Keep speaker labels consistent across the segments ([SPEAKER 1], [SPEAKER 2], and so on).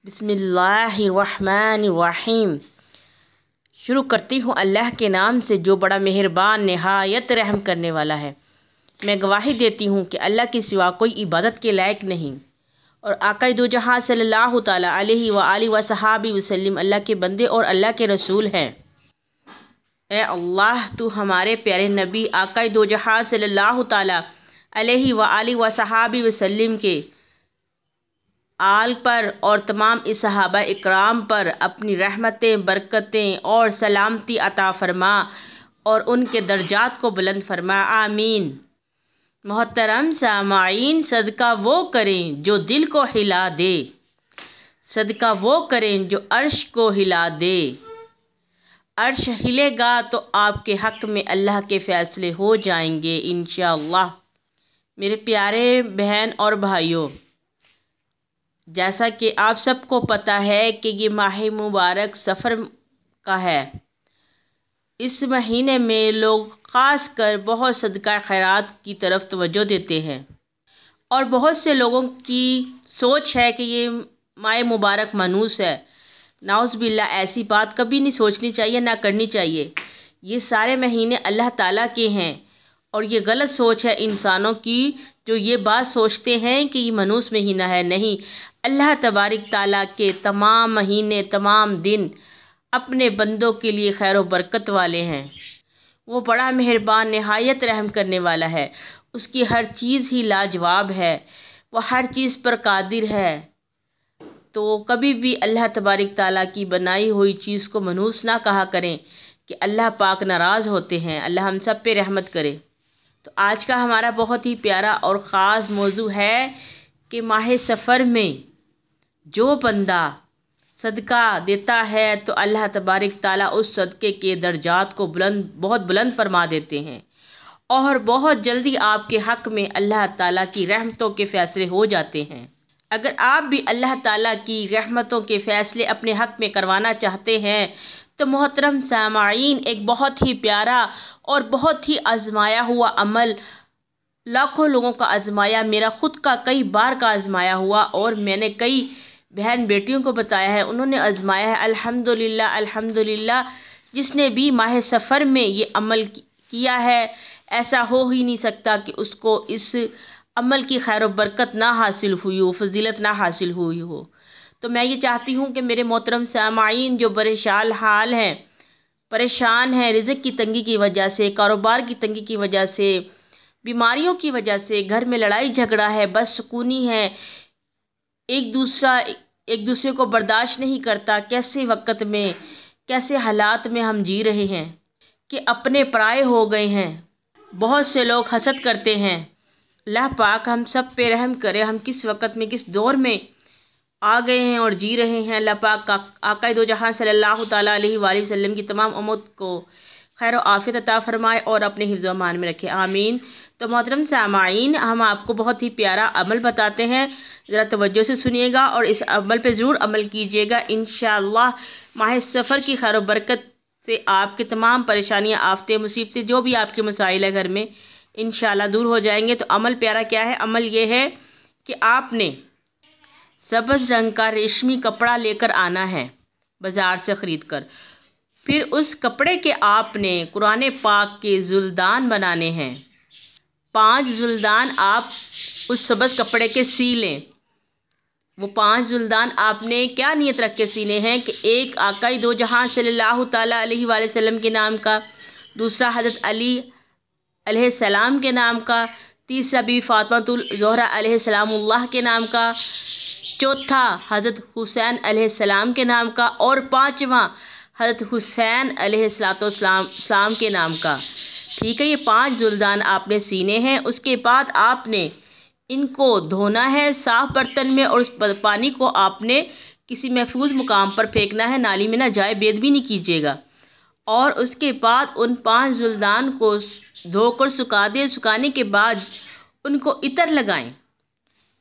[SPEAKER 1] बिस्मिल्लाहिर्रहमानिर्रहीम। शुरू करती हूँ अल्लाह के नाम से जो बड़ा मेहरबान नहायत रहम करने वाला है। मैं गवाही देती हूँ कि अल्लाह के सिवा कोई इबादत के लायक नहीं और आका दो जहाँ सल्लल्लाहु ताला अलैहि व आलिहि व सहाबी वसल्लम अल्लाह के बंदे और अल्लाह के रसूल हैं। ए अल्लाह, तू हमारे प्यारे नबी आका दो जहाँ सल्लल्लाहु ताला अलैहि व आलिहि व सहाबी वसल्लम के आल पर और तमाम इस सहाबा इकराम पर अपनी रहमतें, बरकतें और सलामती अता फरमा और उनके दर्जात को बुलंद फरमा। आमीन। मोहतरम सामाईन, सदका वो करें जो दिल को हिला दे, सदका वो करें जो अर्श को हिला दे। अर्श हिलेगा तो आपके हक़ में अल्लाह के फ़ैसले हो जाएंगे इंशाअल्लाह। मेरे प्यारे बहन और भाइयों, जैसा कि आप सबको पता है कि ये माह मुबारक सफ़र का है। इस महीने में लोग ख़ास कर बहुत सदका खैरात की तरफ तवज्जो देते हैं और बहुत से लोगों की सोच है कि ये माह मुबारक मनूस है। नाउज़ बिल्लाह, ऐसी बात कभी नहीं सोचनी चाहिए, ना करनी चाहिए। ये सारे महीने अल्लाह ताला के हैं और ये गलत सोच है इंसानों की जो ये बात सोचते हैं कि ये मनूस महीना है। नहीं, अल्लाह तबारिक ताला के तमाम महीने, तमाम दिन अपने बंदों के लिए खैर व बरकत वाले हैं। वो बड़ा मेहरबान नहायत रहम करने वाला है। उसकी हर चीज़ ही लाजवाब है, वो हर चीज़ पर कादिर है। तो कभी भी अल्लाह तबारिक ताला की बनाई हुई चीज़ को मनूस ना कहा करें कि अल्लाह पाक नाराज़ होते हैं। अल्लाह हम सब पे रहमत करे। तो आज का हमारा बहुत ही प्यारा और ख़ास मौजू है कि माह सफ़र में जो बंदा सदका देता है तो अल्लाह तबारिक ताला उस सदक़े के दर्जात को बहुत बुलंद फरमा देते हैं और बहुत जल्दी आपके हक़ में अल्लाह ताला की रहमतों के फ़ैसले हो जाते हैं। अगर आप भी अल्लाह ताला की रहमतों के फ़ैसले अपने हक़ में करवाना चाहते हैं तो मोहतरम सामाईन, एक बहुत ही प्यारा और बहुत ही आजमाया हुआ अमल, लाखों लोगों का आजमाया, मेरा ख़ुद का कई बार का आजमाया हुआ और मैंने कई बहन बेटियों को बताया है, उन्होंने आजमाया है। अल्हम्दुलिल्लाह अल्हम्दुलिल्लाह। जिसने भी माह सफ़र में ये अमल किया है, ऐसा हो ही नहीं सकता कि उसको इस अमल की खैर व बरकत ना हासिल हुई हो, फजीलत ना हासिल हुई हो। तो मैं ये चाहती हूँ कि मेरे मोहतरम सामाईन जो परेशान हाल हैं, परेशान हैं रिज़्क़ की तंगी की वजह से, कारोबार की तंगी की वजह से, बीमारियों की वजह से, घर में लड़ाई झगड़ा है, बदसुकूनी है, एक दूसरे को बर्दाश्त नहीं करता, कैसे वक़्त में, कैसे हालात में हम जी रहे हैं कि अपने पराए हो गए हैं। बहुत से लोग हसद करते हैं। अल्लाह पाक हम सब पे रहम करे। हम किस वक़्त में, किस दौर में आ गए हैं और जी रहे हैं। अल्लाह पाक आका दो जहाँ सल्लल्लाहु ताला अलैहि वसल्लम की तमाम उम्मत को खैर आफ़ियत अता फ़रमाए और अपने हिफ्ज़ व अमान में रखे। आमीन। तो मोहतरम सामाईन, हम आपको बहुत ही प्यारा अमल बताते हैं, ज़रा तवज्जो से सुनिएगा और इस अमल पे ज़रूर अमल कीजिएगा। इंशाअल्लाह माह सफ़र की खैर व बरकत से आपके तमाम परेशानियाँ, आफ़तें, मुसीबतें, जो भी आपके मसाइल है घर में, इंशाअल्लाह दूर हो जाएंगे। तो अमल प्यारा क्या है? अमल ये है कि आपने सब्ज़ रंग का रेशमी कपड़ा लेकर आना है बाज़ार से ख़रीद कर। फिर उस कपड़े के आपने कुरान पाक के ज़ुल्दान बनाने हैं। 5 ज़ुल्दान आप उस सब्ज़ कपड़े के सी लें। वो 5 ज़ुल्दान आपने क्या नियत रख के सीने हैं कि एक आका दो जहाँ सल्लल्लाहु ताला अलैहि वसल्लम के नाम का, दूसरा हज़रत अली अलैहिस्सलाम के नाम का, तीसरा बीवी फ़ातिमातुल ज़ोहरा अलैहिस्सलामुल्लाह के नाम का, चौथा हज़रत हुसैन अलैहिस्सलाम के नाम का और पाँचवा हज़रत हुसैन अलैहिस्सलाम के नाम का। ठीक है, ये 5 ज़ुल्दान आपने सीने हैं। उसके बाद आपने इनको धोना है साफ़ बर्तन में और उस पानी को आपने किसी महफूज मुकाम पर फेंकना है, नाली में ना जाए, बेद भी नहीं कीजिएगा। और उसके बाद उन 5 ज़ुल्दान को धोकर सुखा दें। सुखाने के बाद उनको इतर लगाएं।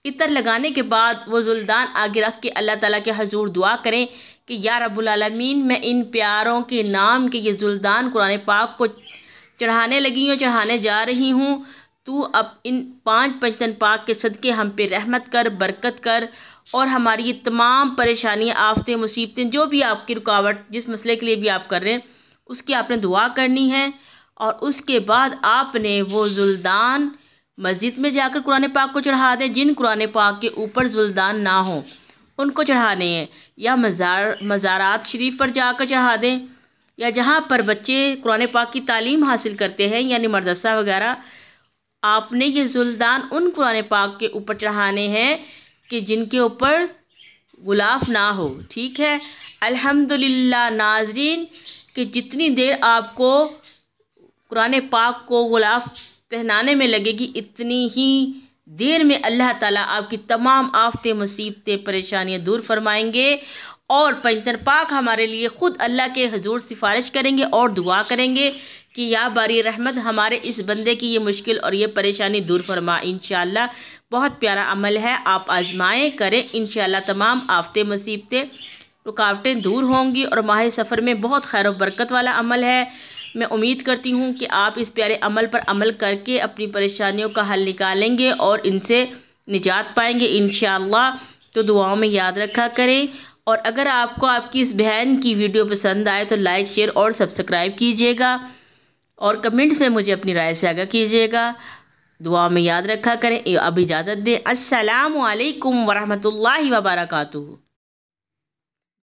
[SPEAKER 1] इतर लगाने के बाद वो ज़ुल्दान आगे रख के अल्लाह ताला के हजूर दुआ करें कि या रब्बुल आलमीन, मैं इन प्यारों के नाम के ये ज़ुल्दान कुरान पाक को चढ़ाने लगी हूँ, चढ़ाने जा रही हूँ। तू अब इन 5 पंचतन पाक के सदक़े हम पे रहमत कर, बरकत कर और हमारी ये तमाम परेशानियाँ, आफतें, मुसीबतें, जो भी आपकी रुकावट, जिस मसले के लिए भी आप कर रहे हैं, उसकी आपने दुआ करनी है। और उसके बाद आपने वो जुल्दान मस्जिद में जाकर कुरान पाक को चढ़ा दें। जिन कुरान पाक के ऊपर जुल्दान ना हो उनको चढ़ाने हैं, या मज़ारात शरीफ पर जाकर चढ़ा दें, या जहाँ पर बच्चे कुरान पाक की तालीम हासिल करते हैं यानी मदरसा वगैरह, आपने ये जुल्दान उन कुरान पाक के ऊपर चढ़ाने हैं कि जिनके ऊपर गुलाफ ना हो। ठीक है। अल्हम्दुलिल्लाह नाज़रीन, कि जितनी देर आपको कुरान पाक को गुलाफ पहनाने में लगेगी, इतनी ही देर में अल्लाह ताला आपकी तमाम आफतें, मुसीबतें, परेशानियां दूर फरमाएंगे। और पैगंबर पाक हमारे लिए ख़ुद अल्लाह के हुजूर सिफारिश करेंगे और दुआ करेंगे कि या बारी रहमत, हमारे इस बंदे की ये मुश्किल और ये परेशानी दूर फरमा। इंशाअल्लाह बहुत प्यारा अमल है, आप आजमाएँ, करें। इंशाअल्लाह तमाम आफतें, मुसीबतें, रुकावटें दूर होंगी और माह सफ़र में बहुत खैर और बरकत वाला अमल है। मैं उम्मीद करती हूँ कि आप इस प्यारे अमल पर अमल करके अपनी परेशानियों का हल निकालेंगे और इनसे निजात पाएंगे इंशाअल्लाह। तो दुआओं में याद रखा करें। और अगर आपको आपकी इस बहन की वीडियो पसंद आए तो लाइक, शेयर और सब्सक्राइब कीजिएगा और कमेंट्स में मुझे अपनी राय से आगाह कीजिएगा। दुआओं में याद रखा करें। अब इजाज़त दें। अस्सलामु अलैकुम वरहमतुल्लाहि वबरकातुहू।